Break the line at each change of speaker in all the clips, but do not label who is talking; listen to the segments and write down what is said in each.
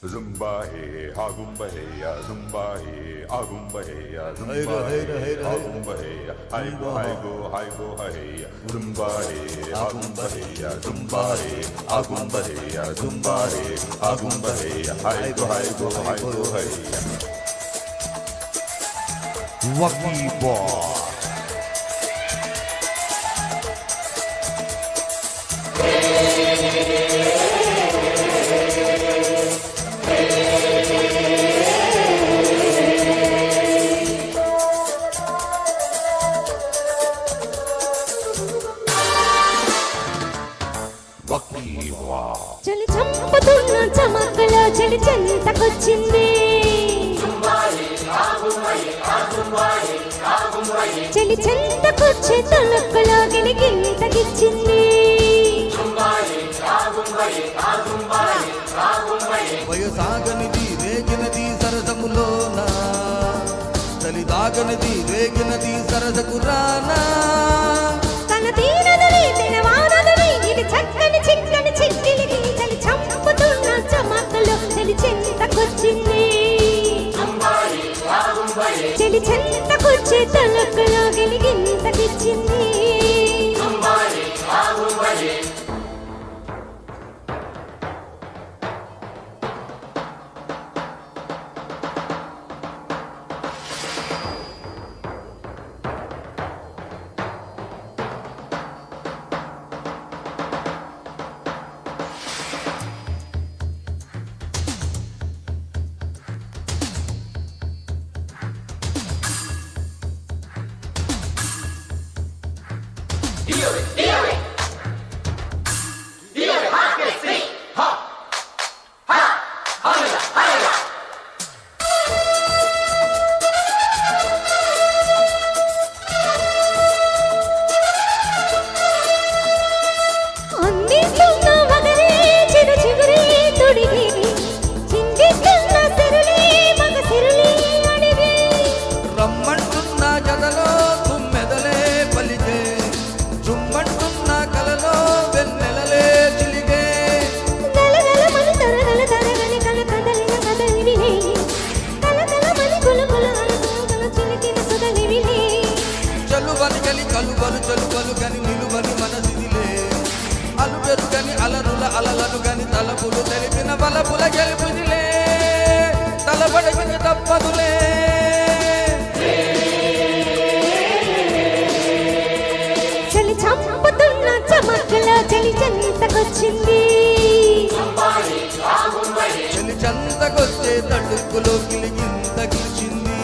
Zumba hey, agumba hey, zumba hey, agumba hey, zumba hey, agumba hey, hi go hey, zumba hey, agumba hey, zumba hey, agumba hey, zumba hey, agumba hey, hi go hey.
Wacky Boy.
చలి చంపుతున్న చమకలో చలి చెంతకొచ్చింది చలి చెంతకొచ్చే తొలకలో గిలిగింతకిచ్చింది
వయసాగనిది రేగినది సరసములోన చలి దాగనిది రేగినది సరసకు రానా
తన తీరదని తినవానదని ఇది చక్కని చిక్కని చిక్కిలికి చలి చంపుతున్న చమకలో చలి చెంతకొచ్చింది చలి చెంతకొచ్చే తొలకలో గిలిగింతకిచ్చింది
కలువలు చలువలు గని నిలువని మనసిదిలే అలుబెరు గని అలరుల అలలను గని తలపులు తెలిపిన బలపుల గెలుపుదిలే తలబడిన తప్పదులే
చలి చంపుతున్న చమకలో చలి చెంతకొచ్చింది
చలి చెంతకొచ్చే తడుక్కులో గిలిగింతకిచ్చింది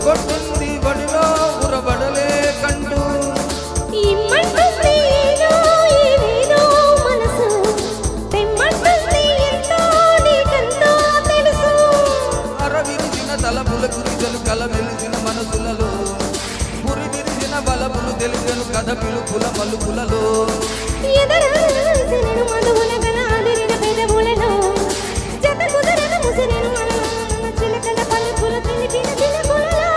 కొట్టింది బడిలో ఉరబడలే కంటూ
ఇమ్మంటుంది ఏదో మనసు తెమ్మంటుంది ఎంతో నీకెంతో తెలుసు
అరవిరిసిన తలపుల గురిజలు కల వెలిసిన మనసులలో గురి విరిసిన బలపులు తెలిసెను కథ పిలుపుల మలుపులలో
ఎదరసినను మధువుల గల ఆదిరిన పెదవులలో జత కుదరన ముసిరెను చిలకల పలుకుల తెలిపిన చిలకులలో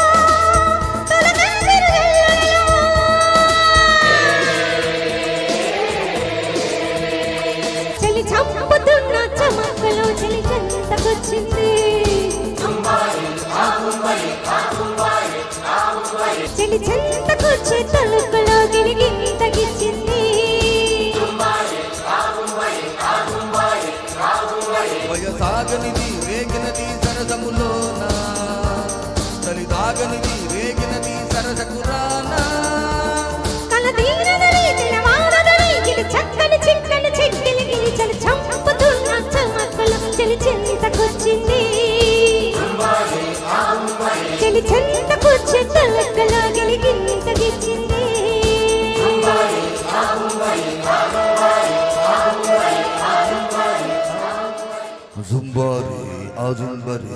చలి చంపుతున్న చమకలో చలి చెంతకొచ్చింది చలి చెంతకొచ్చే తలుపులో గిలిగింతకిచ్చింది
వయసాగనిది రేగినది సరసములో
చెలి చెంతకొచ్చే తలకలాగిలి గింత గిచ్చింది
జుంబారి ఆ జుంబారి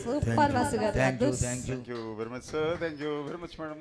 సూపర్ వాసు గారు
thank you
Thank you very much, sir. Thank you very much, madam.